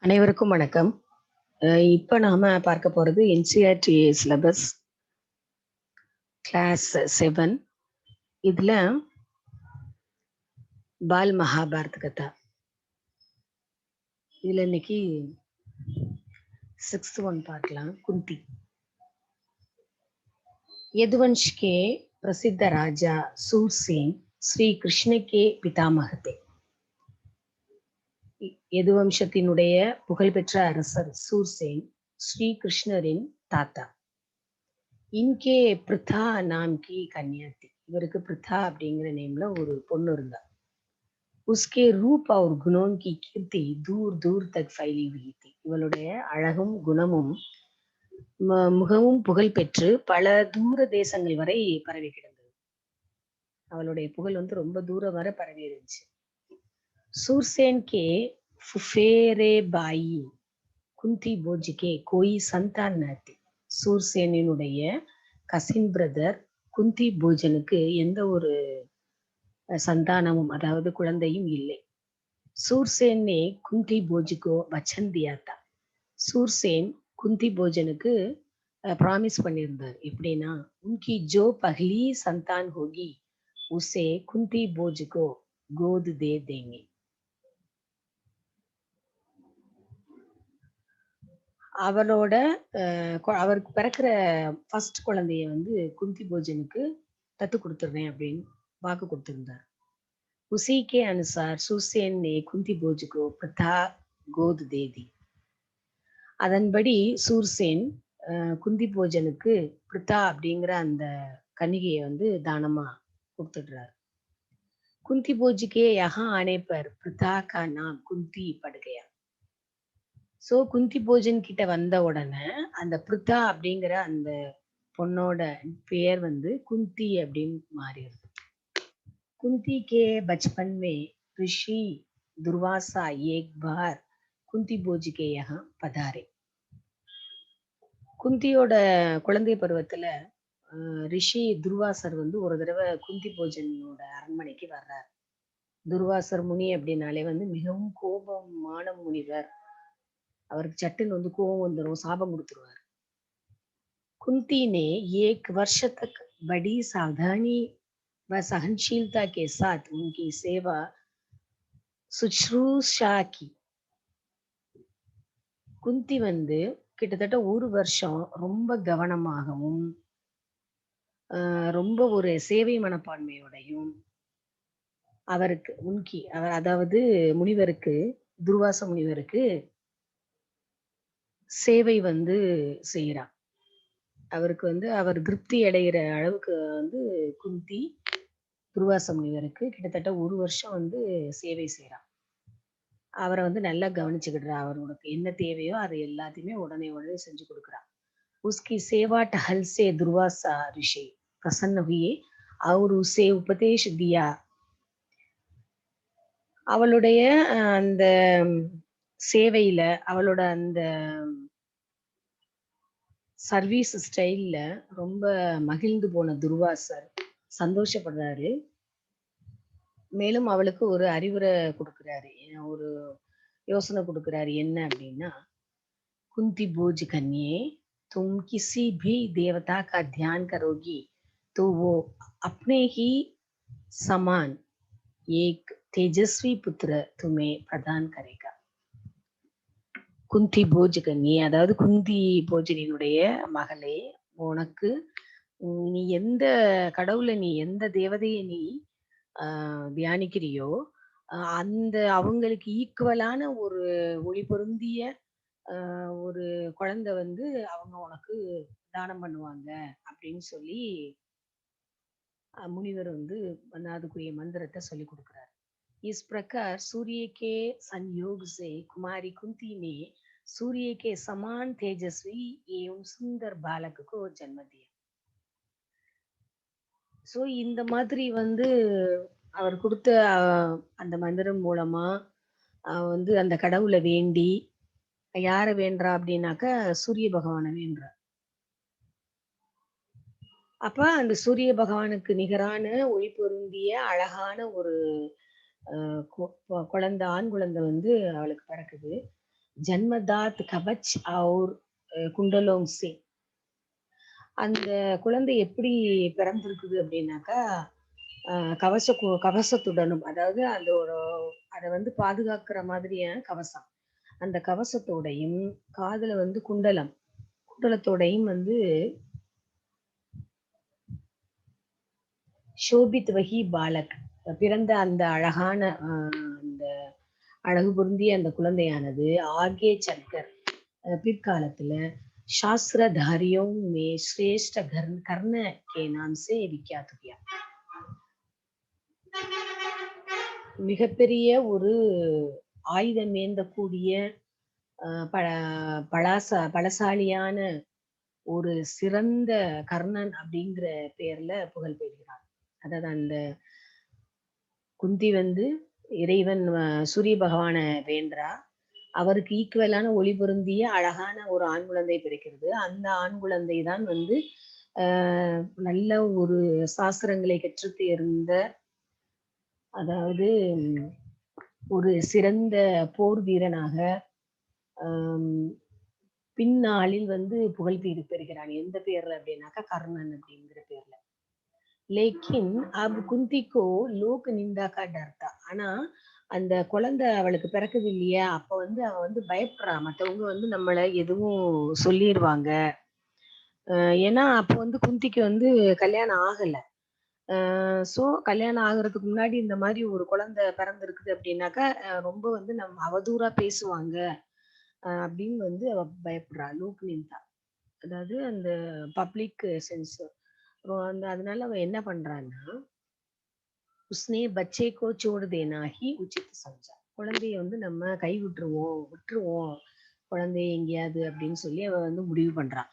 அனைவருக்கும் வணக்கம். இப்ப நாம பார்க்க போறது என்சிஆர்டி சிலபஸ் கிளாஸ் 7. இதுல பால் மகாபாரத் கதா. இதுல இன்னைக்கு 6th ஒன் பார்க்கலாம். कुंती यदुवंश के प्रसिद्ध राजा सूरसेन श्री कृष्ण के पितामह थे. यदुवंशத்தினுடைய புகழ்பெற்ற அரசர் சூர்சேன் ஸ்ரீ கிருஷ்ணரின் தாத்தா. இன்கே பிருத்தா நாம் கி கன்யாத்தி, இவருக்கு பிருத்தா அப்படிங்கிற நேம்ல ஒரு பொண்ணு இருந்தா. உஸ்கே ரூப் और गुणों की कीर्ति दूर दूर तक फैली हुई थी. இவளுடைய அழகும் குணமும் மிகவும் புகழ் பெற்று பல தூர தேசங்கள் வரை பரவி கிடந்தது. அவளுடைய புகழ் ரொம்ப தூரம் வரை பரவி இருந்துச்சு. சூர்சேன் கே ஃபுஃபேரே பாயி குந்தி போஜ் கே கோய் சந்தான் நாத்தி. சூர்சேனினுடைய கசின் பிரதர் குந்தி போஜனுக்கு எந்த ஒரு சந்தானமும், அதாவது குழந்தையும் இல்லை. சூர்சேன் நே குந்தி போஜுக்கோ வச்சன் தியா தா. சூர்சேன் குந்தி போஜனுக்கு ப்ராமிஸ் பண்ணியிருந்தார். எப்படின்னா, உன்கி ஜோ பஹ்லி சந்தான் ஹோகி உசே குந்தி போஜுக்கோ கோது தே தேங்கே. அவரோட அவருக்கு பிறக்கிற ஃபர்ஸ்ட் குழந்தைய குந்தி போஜனுக்கு தத்து கொடுத்துடுறேன் அப்படின்னு வாக்கு கொடுத்திருந்தார். उसी के अनुसार सुरसेन ने कुंती भोज को प्रथा गोद दे दी. அதன்படி சூர்சேன் குந்தி போஜனுக்கு பிருத்தா அப்படிங்கிற அந்த கன்னிகையை தானமா கொடுத்துடுறாரு. குந்தி போஜுக்கே யஹா ஆனே பர் பிருத்தா கா நாம் குந்தி பட் கயா. சோ குந்தி போஜன் கிட்ட வந்த உடனே அந்த பிருத்தா அப்படிங்கிற அந்த பொண்ணோட பெயர் குந்தி அப்படின்னு மாறிடுது. कुंती के बचपन में ऋषि दुर्वासा एक बार कुंती बोज के यहाँ पधारे. குந்தியோட குழந்தை பருவத்துல ரிஷி துர்வாசர் ஒரு தடவை குந்தி போஜனோட அரண்மனைக்கு வர்றார். துர்வாசர் முனி அப்படின்னாலே மிகவும் கோபமான முனிவர். அவருக்கு சட்டுன்னு கோபம் வந்துடும், சாபம் கொடுத்துருவார். कुंती ने एक वर्ष तक बड़ी सावधानी व सहनशीलता के साथ उनकी सेवा சுஷ்ரூஷா की. குந்தி கிட்டத்தட்ட ஒரு வருஷம் ரொம்ப கவனமாகவும் ரொம்ப ஒரு சேவை மனப்பான்மையோடையும் அவருக்கு அவர் அதாவது முனிவருக்கு, துர்வாச முனிவருக்கு சேவை செய்யறா. அவருக்கு அவர் திருப்தி அடைகிற அளவுக்கு குந்தி துர்வாச முனிவருக்கு கிட்டத்தட்ட ஒரு வருஷம் சேவை செய்யறான். அவரை நல்லா கவனிச்சுக்கிடுறா. அவருக்கு என்ன தேவையோ அது எல்லாத்தையுமே உடனே செஞ்சு கொடுக்குறா. உஸ்கி சேவா டஹல் சே துர்வாசா ரிஷி பிரசன்ன ஹுயே और उसे उपदेश दिया. அவளுடைய அந்த சேவையில, அவளோட அந்த சர்வீஸ் ஸ்டைல்ல ரொம்ப மகிழ்ந்து போன துர்வாசர் சந்தோஷப்படுறாரு. மேலும் அவளுக்கு ஒரு அறிவுரை கொடுக்கிறாரு, ஒரு யோசனை கொடுக்கிறாரு. என்ன அப்படின்னா, कुंती बोझ कन्ये तुम किसी भी देवता का ध्यान करोगी तो वो अपने ही समान एक तेजस्वी पुत्र तुम्हें प्रदान करेगा. குந்தி போஜ் கன்யே, அதாவது குந்தி போஜனினுடைய மகளே, உனக்கு நீ எந்த கடவுளை, நீ எந்த தேவதையை நீ தியானிக்கிறியோ அந்த அவங்களுக்கு ஈக்குவலான ஒரு ஒளி பொருந்திய ஒரு குழந்தை அவங்க உனக்கு தானம் பண்ணுவாங்க அப்படின்னு சொல்லி முனிவர் அதுக்குரிய மந்திரத்தை சொல்லி கொடுக்கிறார். इस प्रकार सूर्य के संयोग से कुमारी कुंती ने सूर्य के समान तेजस्वी एवं सुंदर बालक को जन्म दिया. சோ இந்த மாதிரி அவர் கொடுத்த அந்த மந்திரம் மூலமா அந்த கடவுளை வேண்டி, யார வேண்டா அப்படின்னாக்கா சூரிய பகவானை வேண்டா. அப்ப அந்த சூரிய பகவானுக்கு நிகரான ஒளி பொருந்திய அழகான ஒரு குழந்தை, ஆண் குழந்தை அவளுக்கு பிறக்குது. ஜன்மதாத் கவச் और குண்டலோங் से அந்த குழந்தை எப்படி பிறந்திருக்குது அப்படின்னாக்கா கவசத்துடனும், அதாவது அதோட அதை வந்து பாதுகாக்கிற மாதிரியான கவசம், அந்த கவசத்தோடையும் காதுல வந்து குண்டலத்தோடையும் வந்து ஷோபித் வகி பாலக் பிறந்த அந்த அழகான அந்த அழகு பொருந்திய அந்த குழந்தையானது ஆகே சங்கர் பிற்காலத்துல சாஸ்திரதாரியோं में श्रेष्ठ கர்ண के नाम से विख्यात हुआ. மிகப்பெரிய ஒரு ஆயுதம் ஏந்தக்கூடிய பலசாலியான ஒரு சிறந்த கர்ணன் அப்படிங்கிற பெயர்ல புகழ் பெறுகிறார். அதாவது அந்த குந்தி வந்து இறைவன் சூரிய பகவான வேண்டா, அவருக்கு ஈக்குவலான ஒளி பொருந்திய அழகான ஒரு ஆண் குழந்தை பிறக்கிறது. அந்த ஆண் குழந்தை தான் வந்து நல்ல ஒரு சாஸ்திரங்களை கற்று தேர்ந்த, அதாவது ஒரு சிறந்த போர் வீரனாக பின்னாளில் வந்து புகழ் பெறுகிறான். எந்த பேர்ல அப்படின்னாக்கா கர்ணன் அப்படிங்கிற பேர்ல. லேக்கின் அப் குந்திக்கோ லோக் நிந்தாக்கா டர்தா. ஆனா அந்த குழந்தை அவளுக்கு பிறக்குது இல்லையா, அப்ப வந்து அவ வந்து பயப்படுறா, மற்றவங்க வந்து நம்மள எதுவும் சொல்லிடுவாங்க. ஏன்னா அப்ப வந்து குந்திக்கு வந்து கல்யாணம் ஆகல. சோ கல்யாணம் ஆகுறதுக்கு முன்னாடி இந்த மாதிரி ஒரு குழந்தை பிறந்திருக்குது அப்படின்னாக்கா ரொம்ப வந்து நம்ம அவதூறா பேசுவாங்க அப்படின்னு வந்து அவ பயப்படுறா. லோக் நிந்தா, அதாவது அந்த பப்ளிக் சென்ஸ். அந்த அதனால அவ என்ன பண்றான்னா, உஸ்னே பச்சேக்கோ சோடு தேனா ஹி உச்சித் சம்ஜா. குழந்தைய வந்து நம்ம கை விட்டுருவோம் குழந்தைய எங்கேயாவது அப்படின்னு சொல்லி அவ வந்து முடிவு பண்றா.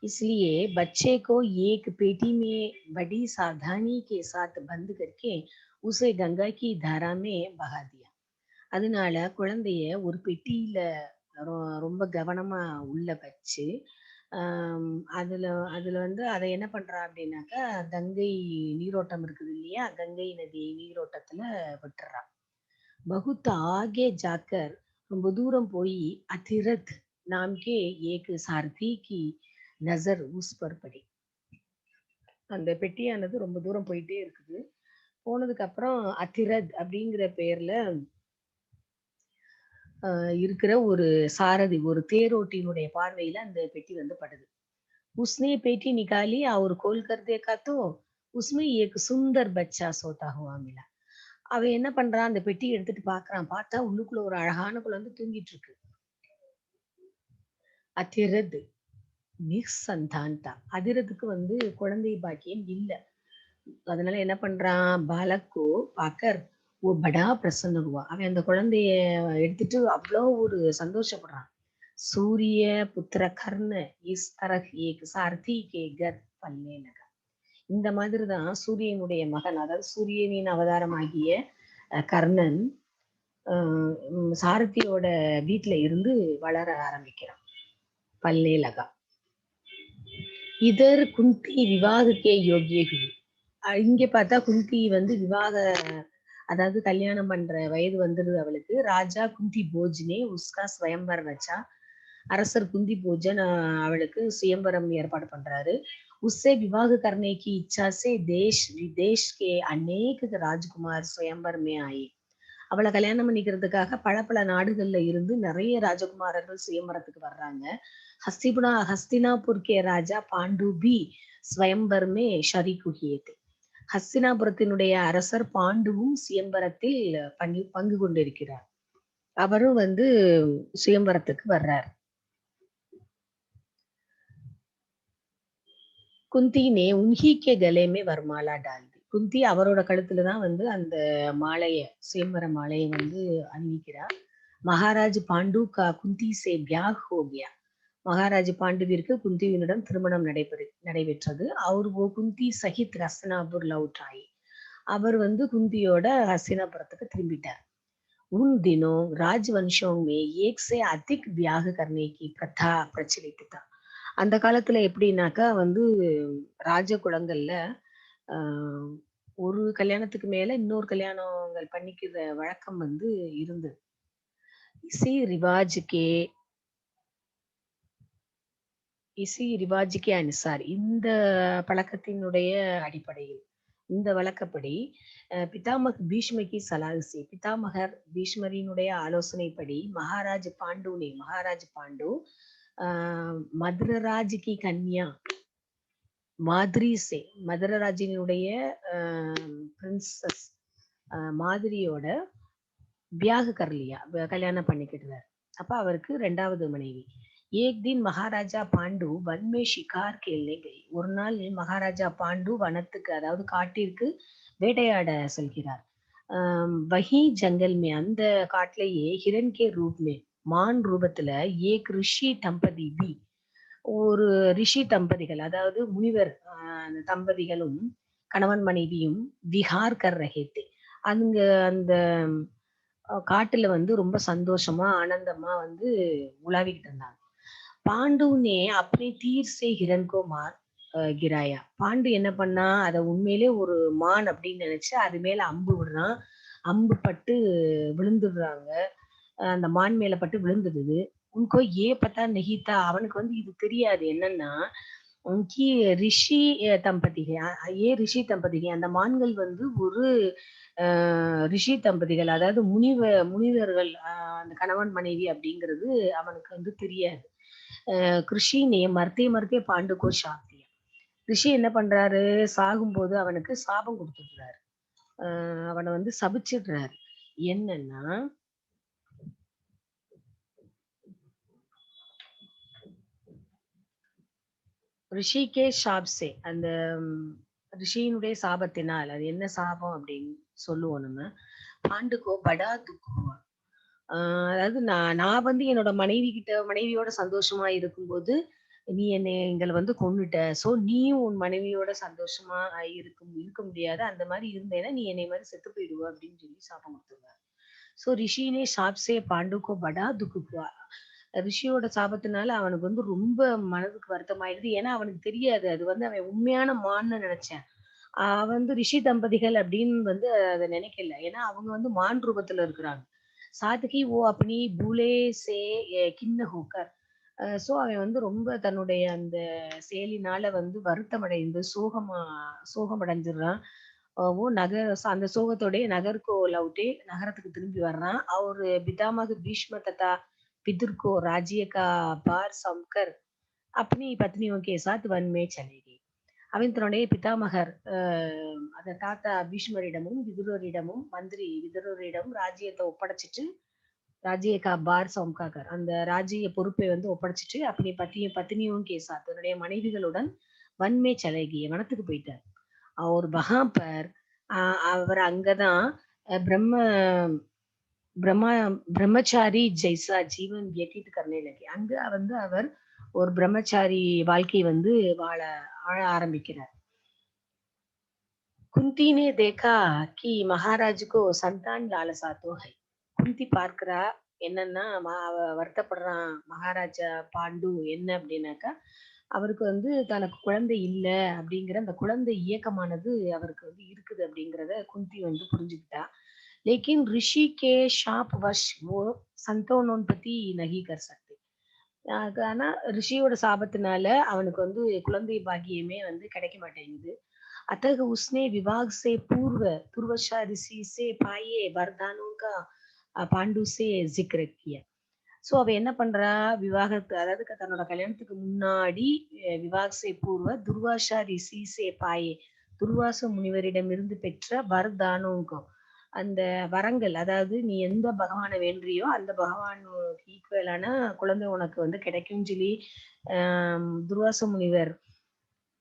इसलिए बच्चे को एक पेटी में बड़ी सावधानी के साथ बंद करके उसे गंगा की धारा में बहा दिया. அதனால குழந்தைய ஒரு பெட்டியில ரொம்ப கவனமா உள்ள வச்சு அதுல அதுல வந்து அதை என்ன பண்றா அப்படின்னாக்கா கங்கை நீரோட்டம் இருக்குது இல்லையா, கங்கை நதி நீரோட்டத்துல விட்டுறா. பகுத் ஆகே ஜாக்கர், ரொம்ப தூரம் போய் அதிரத் நாம்கே ஏக் சாரதி கி நசர் உஸ் பர் படி. அந்த பெட்டியானது ரொம்ப தூரம் போயிட்டே இருக்குது. போனதுக்கு அப்புறம் அதிரத் அப்படிங்கிற பெயர்ல இருக்கிற ஒரு சாரதி, ஒரு தேரோட்டியினுடைய பார்வையில அந்த பெட்டி வந்து படுது. उसने पेटी निकाली और खोल कर देखा तो उसमें एक सुंदर बच्चा सोता हुआ मिला. அவன் என்ன பண்றான், அந்த பெட்டி எடுத்துட்டு பாக்குறான். பார்த்தா உள்ளுக்குள்ள ஒரு அழகான குழந்தை தூங்கிட்டு இருக்கு. அதிரத் நிசந்தான்தா, அதிரத்துக்கு வந்து குழந்தை பாக்கியம் இல்ல. அதனால என்ன பண்றான், பாலக்கோ பாக்கர் ஓ படா பிரசன்ன ஹுவா. அவன் அந்த குழந்தைய எடுத்துட்டு அவ்வளோ ஒரு சந்தோஷப்படுறான். சூரிய புத்திர கர்ண இஸ் தரஹ் ஏக் சாரதி கே கர் பல்லே லகா. இந்த மாதிரிதான் சூரியனுடைய மகன், அதாவது சூரியனின் அவதாரமாகிய கர்ணன் சாரதியோட வீட்டுல இருந்து வளர ஆரம்பிக்கிறான். பல்லே லகா. இதர் குந்தி விவாகக்கே யோகிய ஹுயி. இங்க பார்த்தா குந்தி வந்து அதாவது கல்யாணம் பண்ற வயது வந்துருது அவளுக்கு. ராஜா குந்தி போஜ்னே உஸ்கா ஸ்வயம்பர் வச்சா. அரசர் குந்தி போஜன் அவளுக்கு சுயம்பரம் ஏற்பாடு பண்றாரு. உஸ்ஸே விவாக கர்னே கி இச்சா சே தேஷ் விதேஷ் கே அநேக ராஜ்குமார் ஸ்வயம்பர் மே ஆயி. அவளை கல்யாணம் பண்ணிக்கிறதுக்காக பல நாடுகள்ல இருந்து நிறைய ராஜகுமாரர்கள் சுயம்பரத்துக்கு வர்றாங்க. ஹஸ்தினாபுர் கே ராஜா பாண்டு பி ஸ்வயம்பர் மே ஷரீக் ஹுயே தே. ஹஸ்தினாபுரத்தினுடைய அரசர் பாண்டுவும் சுயம்பரத்தில் பங்கு கொண்டிருக்கிறார். அவரும் வந்து சுயம்பரத்துக்கு வர்றார். குந்தி நே உன்ஹி கே கலே மே வர்மாலா டால் தி. குந்தி அவரோட கழுத்துலதான் வந்து அந்த சுயம்பர மாலையை வந்து அணிவிக்கிறார். மகாராஜ் பாண்டு கா குந்தி சே பியாக் ஹோ கயா. மகாராஜ் பாண்டுவிற்கு குந்தியினிடம் திருமணம் நடைபெற்றது. அவர் குந்தி சஹித் ஹஸ்தினாபுர் லவுட்டாயி. அவர் வந்து குந்தியோட ஹஸ்தினாபுரத்துக்கு திரும்பிட்டார். उन दिनों राजवंशों में एक से अधिक ब्याह करने की प्रथा प्रचलित था. அந்த காலத்துல எப்படின்னாக்கா வந்து ராஜ குலங்கள்ல ஒரு கல்யாணத்துக்கு மேல இன்னொரு கல்யாணங்கள் பண்ணிக்கிற வழக்கம் வந்து இருந்தது. इसी रिवाज के இசி ரிவாஜிக்கு அனுசார் இந்த பழக்கத்தினுடைய அடிப்படையில் இந்த வழக்கப்படி பிதாமக் பீஷ்மகி சலாஹ்சி பிதாமகர் பீஷ்மரினுடைய ஆலோசனைப்படி மகாராஜ் பாண்டு மதுரராஜ் கி கன்யா மாதிரி சே மதுரராஜினுடைய பிரின்சஸ் மாதிரியோட வியாக கர்லியா கல்யாணம் பண்ணிக்கிட்டார். அப்ப அவருக்கு 2வது மனைவி. ஏக் தின் மகாராஜா பாண்டு வன்மே ஷிகார் கேள்னே கை. ஒரு நாள் மகாராஜா பாண்டு வனத்துக்கு அதாவது காட்டிற்கு வேட்டையாட செல்கிறார். வஹி ஜங்கல் மே அந்த காட்டிலேயே ஹிரண் கே ரூப் மே மான் ரூபத்துல ஏக் ரிஷி தம்பதி பி ஒரு ரிஷி தம்பதிகள் அதாவது முனிவர் தம்பதிகளும் கணவன் மனைவியும் விஹார் கர் ரஹேத்தே அங்க அந்த காட்டுல வந்து ரொம்ப சந்தோஷமா ஆனந்தமா வந்து உலாவிக்கிட்டு இருந்தாங்க. பாண்டுனே அப்படி தீர் சே ஹிரண்கோ மார் கிராயா. பாண்டு என்ன பண்ணா அதை உண்மையிலே ஒரு மான் அப்படின்னு நினைச்சு அது மேல அம்பு விடுறான். அம்பு பட்டு விழுந்துடுறாங்க. அந்த மான் மேல பட்டு விழுந்துடுது. உனக்கோ பத்தா நெகித்தா அவனுக்கு வந்து இது தெரியாது என்னன்னா உன்கி ரிஷி தம்பதிகை அந்த மான்கள் வந்து ஒரு ரிஷி தம்பதிகள் அதாவது முனிவர்கள் அந்த கணவன் மனைவி அப்படிங்கிறது அவனுக்கு வந்து தெரியாது. கிருஷினே மர்த்தே பாண்டுக்கோ சாப்பியா. ரிஷி என்ன பண்றாரு சாகும்போது அவனுக்கு சாபம் கொடுத்துடுறாரு. அவனை வந்து சபிச்சிடுறாரு. என்னன்னா ரிஷிகே ஷாப்ஸே அந்த ரிஷியினுடைய சாபத்தினால் அது என்ன சாபம் அப்படின்னு சொல்லுவோம் நம்ம. பாண்டுக்கோ படா துக்குவா. அதாவது நான் வந்து என்னோட மனைவியோட சந்தோஷமா இருக்கும்போது நீ எங்களை வந்து கொன்னுட்ட. சோ நீயும் உன் மனைவியோட சந்தோஷமா இருக்க முடியாது. அந்த மாதிரி இருந்தேன்னா நீ என்னை மாதிரி செத்து போயிடுவ அப்படின்னு சொல்லி சாபம் கொடுத்துருவாரு. சோ ரிஷினே சாப்ஸே பாண்டுக்கோ படா துக்குவா. ரிஷியோட சாபத்தினால அவனுக்கு வந்து ரொம்ப மனதுக்கு வருத்தமாயிடுது. ஏன்னா அவனுக்கு தெரியாது அது வந்து அவன் உண்மையான மான்னு நினைச்சேன். வந்து ரிஷி தம்பதிகள் அப்படின்னு வந்து அதை நினைக்கல. ஏன்னா அவங்க வந்து மான் ரூபத்துல இருக்கிறாங்க. சாத்கி ஓ அப்பனி பூலே சே கிண்ண ஹோக்கர். சோ அவன் வந்து ரொம்ப தன்னுடைய அந்த செயலினால வந்து வருத்தமடைந்து சோகமடைஞ்சிடுறான். ஓ அந்த சோகத்தோடய நகர்கோ லவுட்டே நகரத்துக்கு திரும்பி வர்றான். அவரு பிதாமக பீஷ்ம தத்தா பிதுர்கோ ராஜ்ய கா பார் சம்கர் अपनी पत्नियों के साथ वन में चले गए. அவன் தன்னுடைய பிதாமகர் அந்த தாத்தா பீஷ்மரிடமும் விதுரரிடமும் ராஜ்யத்தை ஒப்படைச்சிட்டு ராஜ்ய பார் சம்காக்கர் அந்த ராஜ்ய பொறுப்பை வந்து ஒப்படைச்சிட்டு அப்படி பத்தினியும் கேசா தன்னுடைய மனைவிகளுடன் வன்மே சலகிய வனத்துக்கு போயிட்டார். அவர் பகாம்பர் அவர் அங்கதான் பிரம்ம பிரம்மா பிரம்மச்சாரி ஜெய்சா ஜீவன் வியட்டிட்டு கர்னே லகி. அங்க வந்து அவர் ஒரு பிரம்மச்சாரி வாழ்க்கை வந்து வாழ ஆரம்பிக்கிறார். कुंती ने देखा कि महाराज को संतान लालसा तो है. குந்தி பார்க்கிறா என்னன்னா வருத்தப்படுறான் மகாராஜா பாண்டு என்ன அப்படின்னாக்கா அவருக்கு வந்து தனக்கு குழந்தை இல்லை அப்படிங்கிற அந்த குழந்தை இயக்கமானது அவருக்கு வந்து இருக்குது அப்படிங்கிறத குந்தி வந்து புரிஞ்சுக்கிட்டா. लेकिन ऋषि के शाप वश वो संतानोत्पत्ति नहीं कर सकते. ஆனா ரிஷியோட சாபத்தினால அவனுக்கு வந்து குழந்தை பாக்கியமே வந்து கிடைக்க மாட்டேங்குது. अतः उसने विवाह से पूर्व तुर्वशा ऋषि से पाए वरदानों का पांडु से जिक्र किया. சோ அவ என்ன பண்றா விவாகத்து அதாவது தன்னோட கல்யாணத்துக்கு முன்னாடி விவாகசே பூர்வ துர்வாசா ரிஷி சே பாயே துர்வாச முனிவரிடமிருந்து பெற்ற வரதானோங்கம் அந்த வரங்கள் அதாவது நீ எந்த பகவானை வேண்டியோ அந்த பகவானுக்கு ஈக்குவலான குழந்தை உனக்கு வந்து கிடைக்கும் சொல்லி துர்வாச முனிவர்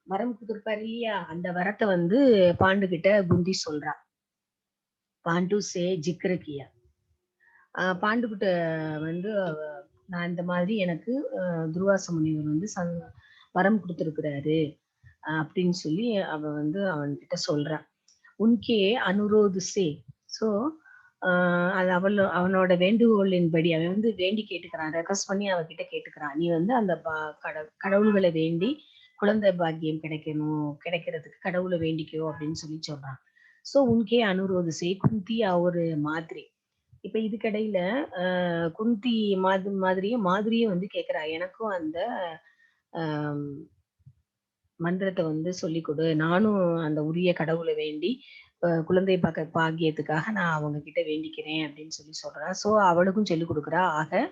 வரம் கொடுத்திருப்பாரு இல்லையா அந்த வரத்தை வந்து பாண்டு கிட்ட குந்தி சொல்றா. பாண்டு சே ஜிக்ரகியா. பாண்டு கிட்ட வந்து நான் இந்த மாதிரி எனக்கு துர்வாச முனிவர் வந்து வரம் கொடுத்திருக்கிறாரு அப்படின்னு சொல்லி அவ வந்து அவன்கிட்ட சொல்றான். உன்கே அனுரோது சே. சோ அது அவனோட வேண்டுகோளின்படி அவன் வந்து வேண்டி கேட்டுக்கிறான். ரெக்வஸ்ட் பண்ணி அவகிட்ட கேட்டுக்கிறான். நீ வந்து அந்த கடவுள்களை வேண்டி குழந்தை பாக்கியம் கிடைக்கிறதுக்கு கடவுளை வேண்டிக்கோ அப்படின்னு சொல்லி சொல்றான். சோ உன்கே அனுரோது சே குந்தி ஒரு மாதிரி. இப்ப இதுக்கடையில குந்தி மாதிரியே வந்து கேக்குறா எனக்கும் அந்த ஆஹ் மந்திரத்தை வந்து சொல்லிக் கொடு, நானும் அந்த உரிய கடவுளை வேண்டி குழந்தை பாக்கியத்துக்காக நான் அவங்க கிட்ட வேண்டிக்கிறேன் அப்படின்னு சொல்லி சொல்றா. சோ அவளுக்கும் சொல்லிக் கொடுக்குறா. ஆக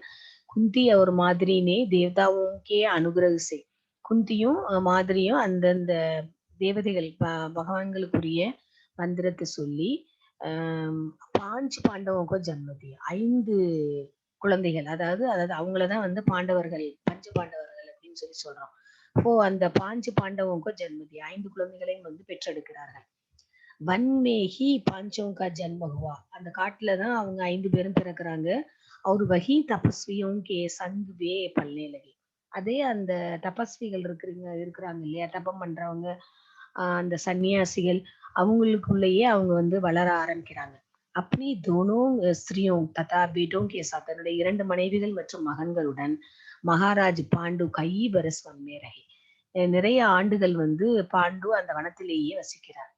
குந்தி ஒரு மாதிரினே தேவதாவுக்கே அனுகிரகிசே. குந்தியும் மாதிரியும் அந்தந்த தேவதைகள் பகவான்களுக்குரிய மந்திரத்தை சொல்லி பாஞ்சு பாண்டவங்கோ ஜன்மதி 5 குழந்தைகள், அதாவது அவங்களதான் வந்து பாண்டவர்கள், பஞ்ச பாண்டவர்கள் அப்படின்னு சொல்லி சொல்றோம். அப்போ அந்த பாஞ்சு பாண்டவங்கோ ஜன்மதி 5 குழந்தைகளையும் வந்து பெற்றெடுக்கிறார்கள். வன்மேகி பாஞ்சோங்கா ஜன்மகுவா, அந்த காட்டுலதான் அவங்க 5 பேரும் பிறக்கிறாங்க. அவர் வகி தபஸ்வியும் கே சங்குவே பல்லேலகி. அதே அந்த தபஸ்விகள் இருக்கிறாங்க இல்லையா, தபம் பண்றவங்க, அந்த சன்னியாசிகள், அவங்களுக்குள்ளேயே அவங்க வந்து வளர ஆரம்பிக்கிறாங்க. அப்படி தோனோங் ஸ்திரியோங் ததா பேட்டோங் கே சாத், தன்னுடைய 2 மனைவிகள் மற்றும் மகன்களுடன் மகாராஜ் பாண்டு கை பரஸ்வன்மே ரகி, நிறைய ஆண்டுகள் வந்து பாண்டு அந்த வனத்திலேயே வசிக்கிறார்.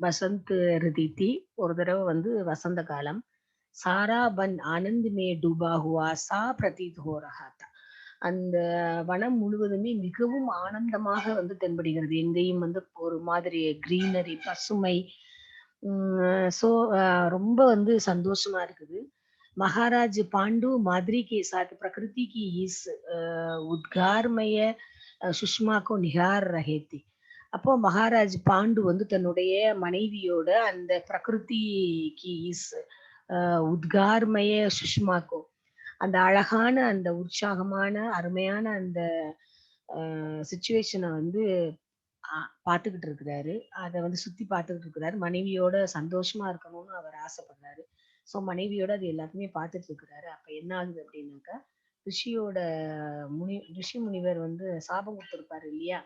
வசந்த் ரிதித்தி, ஒரு தடவை வந்து வசந்த காலம். சாரா பன் ஆனந்த் மே டூபா ஹுவா சா பிரதீத் ஹோ ரஹா தா, அந்த வனம் முழுவதுமே மிகவும் ஆனந்தமாக வந்து தென்படுகிறது. எங்கேயும் வந்து ஒரு மாதிரி கிரீனரி, பசுமை. சோ ரொம்ப வந்து சந்தோஷமா இருக்குது. மகாராஜ் பாண்டு மாதிரி கே சாத் பிரகிருதி கி இஸ் உத்கார்மய சுஷ்மாக்கோ நிகார் ரஹேத்தி. அப்போ மகாராஜ் பாண்டு வந்து தன்னுடைய மனைவியோட அந்த பிரகிருதி கி இஸ் உத்கார்மய சுஷ்மாக்கோ, அந்த அழகான, அந்த உற்சாகமான, அருமையான அந்த சுச்சுவேஷனை வந்து பார்த்துக்கிட்டு இருக்கிறாரு. அதை வந்து சுத்தி பார்த்துக்கிட்டு இருக்கிறாரு. மனைவியோட சந்தோஷமா இருக்கணும்னு அவர் ஆசைப்படுறாரு. ஸோ மனைவியோட அது எல்லாத்தையுமே பார்த்துட்டு இருக்கிறாரு. அப்ப என்ன ஆகுது அப்படின்னாக்கா, ரிஷியோட ரிஷி முனிவர் வந்து சாபம் கொடுத்திருப்பாரு இல்லையா,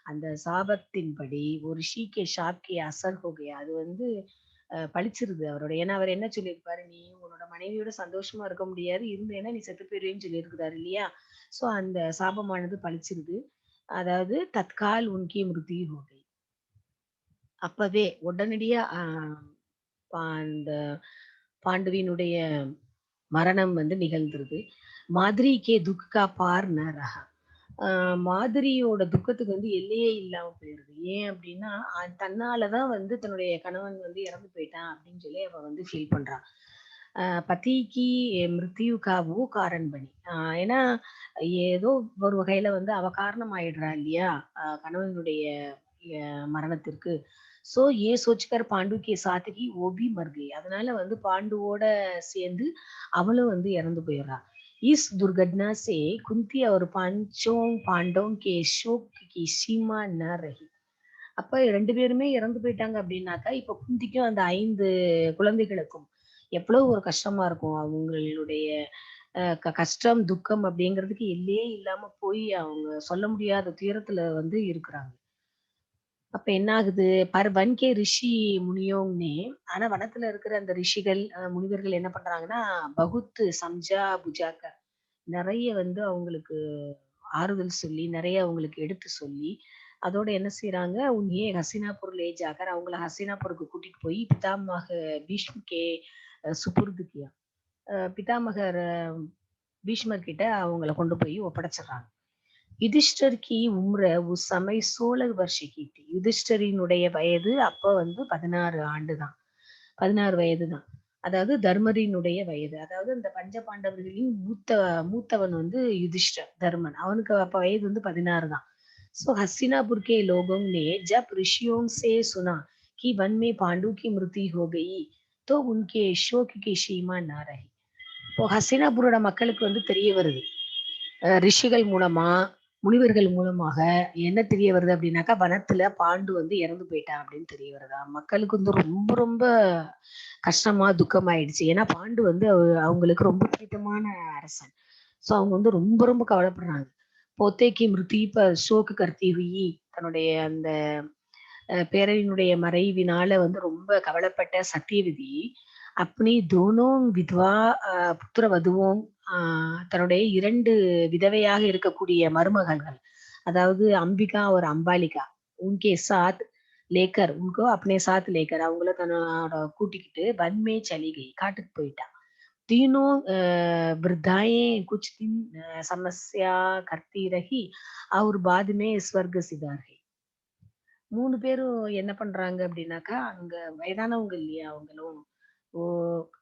அந்த சாபத்தின்படி ஒரு ஷீக்கே ஷாப்கே அசர் ஹோகையா, அது வந்து பழிச்சிருது அவரோட. ஏன்னா அவர் என்ன சொல்லியிருப்பாரு, நீ உன்னோட மனைவியோட சந்தோஷமா இருக்க முடியாது, இருந்தேன்னா நீ செத்து போயிருவேன்னு சொல்லியிருக்கிறாரு இல்லையா. சோ அந்த சாபமானது பழிச்சிருது. அதாவது தற்கால் உன்கி மிருதி ஹோகை, அப்பவே உடனடியா அந்த பாண்டுவினுடைய மரணம் வந்து நிகழ்ந்துருது. மாதிரி கே துக்கா பார் ந ரஹா, மாதிரியோட துக்கத்துக்கு வந்து எல்லையே இல்லாம போயிருது. ஏன் அப்படின்னா, தன்னாலதான் வந்து தன்னுடைய கணவன் வந்து இறந்து போயிட்டான் அப்படின்னு சொல்லி அவ வந்து ஃபீல் பண்றான். பத்திக்கு மிருத்யு கா वो कारण बनी, ஏன்னா ஏதோ ஒரு வகையில வந்து அவ காரணம் ஆயிடுறா இல்லையா கணவனுடைய மரணத்திற்கு. சோ ஏ சோச்சுக்கர் பாண்டு கே சாத்துக்கு ஓபி மர்கை, அதனால வந்து பாண்டுவோட சேர்ந்து அவளும் வந்து இறந்து போயிடுறா. इस दुर्घटना से कुंती और पांचों पांडवों के शोक की सीमा न रही. அப்ப 2 பேருமே இறந்து போயிட்டாங்க அப்படின்னாக்கா, இப்ப குந்திக்கும் அந்த 5 குழந்தைகளுக்கும் எவ்வளவு ஒரு கஷ்டமா இருக்கும். அவங்களுடைய கஷ்டம், துக்கம் அப்படிங்கிறதுக்கு எல்லையே இல்லாம போய் அவங்க சொல்ல முடியாத துயரத்துல வந்து இருக்கிறாங்க. அப்ப என்ன ஆகுது, வன்கே ரிஷி முனியோங்னே, ஆனா வனத்துல இருக்கிற அந்த ரிஷிகள், முனிவர்கள் என்ன பண்றாங்கன்னா, பகுத்து சம்ஜா புஜாக்க, நிறைய வந்து அவங்களுக்கு ஆறுதல் சொல்லி, நிறைய அவங்களுக்கு எடுத்து சொல்லி, அதோட என்ன செய்யறாங்க, உன்னையே ஹசினாபூர் லே ஜாக்கர், அவங்கள ஹசினாபூருக்கு கூட்டிட்டு போய் பிதாமக பீஷ்மகே சுபுர்துக்கியா, பிதாமகர் பீஷ்மர் கிட்ட அவங்கள கொண்டு போய் ஒப்படைச்சிடுறாங்க. யுதிஷ்டர் கி உம்ர உஸ் சமய 16 வருஷ கீர்த்தி, யுதிஷ்டரினுடைய வயது அப்ப வந்து 16 ஆண்டு தான், 16 வயது தான். அதாவது தர்மரினுடைய வயது, அதாவது இந்த பஞ்ச பாண்டவர்களின் மூத்தவன் வந்து யுதிஷ்டர், தர்மன், அவனுக்கு அப்ப வயது வந்து 16 தான். सो हस्तिनापुर के लोगों ने जब ऋषियों से सुना कि वन में पांडु की मृत्यु हो गई, तो उनके शोक की सीमा न रही. இப்போ ஹஸ்தினாபுரோட மக்களுக்கு வந்து தெரிய வருது, ரிஷிகள் மூலமா, முனிவர்கள் மூலமாக என்ன தெரிய வருது அப்படின்னாக்கா, வனத்துல பாண்டு வந்து இறந்து போயிட்டான் அப்படின்னு தெரிய வருதா. மக்களுக்கு வந்து ரொம்ப ரொம்ப கஷ்டமா, துக்கமாயிடுச்சு. ஏன்னா பாண்டு வந்து அவங்களுக்கு ரொம்ப பிடித்தமான அரசன். சோ அவங்க வந்து ரொம்ப ரொம்ப கவலைப்படுறாங்க. போத்தேக்கு மிருதி ஷோக்கு கர்த்தி ஹுயி, தன்னுடைய அந்த பேரனினுடைய மறைவினால வந்து ரொம்ப கவலைப்பட்ட சத்தியவதி, அப்படி தோனோங் வித்வா புத்திர வதுவோம், தன்னுடைய 2 விதவையாக இருக்கக்கூடிய மருமகள்கள், அதாவது அம்பிகா ஒரு அம்பாலிகா, உன்கே சாத் லேக்கர் உன்கோ அப்பனே சாத் லேக்கர், அவங்கள தன்னோட கூட்டிக்கிட்டு வன்மே சலிகை, காட்டுக்கு போயிட்டா. तीनों वृद्धाएं कुछ दिन समस्या करती रही और बाद में स्वर्ग सिधार 3 பேரும் என்ன பண்றாங்க அப்படின்னாக்கா, அங்க வயதானவங்க இல்லையா அவங்களும். ஓ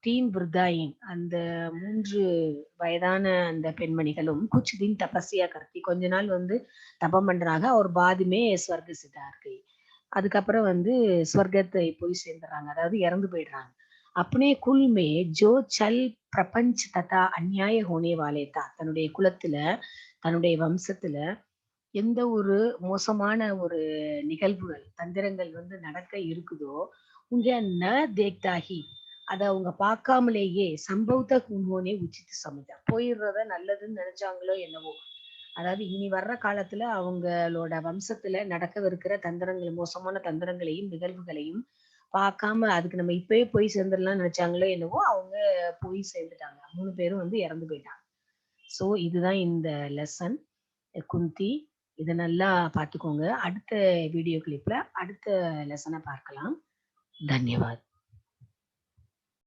டீன் விருத்தாயின் அந்த 3 வயதான அந்த பெண்மணிகளும் குச் தின் தபஸ்யா கர்த்தி கொஞ்ச நாள் வந்து தபம் பண்றாங்க. और बाद में स्वर्ग सिधार गई. அதுக்கப்புறம் வந்து ஸ்வர்க்கத்தை போய் சேர்ந்துறாங்க. அதாவது இறந்து போயிடுறாங்க. अपने कुल में जो छल प्रपंच तथा अन्याय होने वाले था தன்னுடைய குலத்துல, தன்னுடைய வம்சத்துல எந்த ஒரு மோசமான ஒரு நிகழ்வுகள், தந்திரங்கள் வந்து நடக்க இருக்குதோ, உங்க ந தேக்தாகி அத அவங்க பார்க்காமலேயே சம்பவத்த உன்ஹோனே உச்சித் சமஜா. போயிர்றத நல்லதுன்னு நெனச்சாங்களோ என்னவோ! அதாவது இனி வர்ற காலத்துல அவங்களோட வம்சத்துல நடக்கவிருக்கிற தந்திரங்கள், மோசமான தந்திரங்களையும், நிகழ்வுகளையும் பார்க்காம அதுக்கு நம்ம இப்பயே போய் சேர்ந்துரலாம்னு நெனச்சாங்களோ என்னவோ! அவங்க போய் சேர்ந்துட்டாங்க. 3 பேரும் வந்து இறந்து போயிட்டாங்க. ஸோ இதுதான் இந்த லெசன். குந்தி. இத நல்லா பார்த்துக்கோங்க. அடுத்த வீடியோ கிளிப்ல அடுத்த லெசன பார்க்கலாம். தன்யவாத்.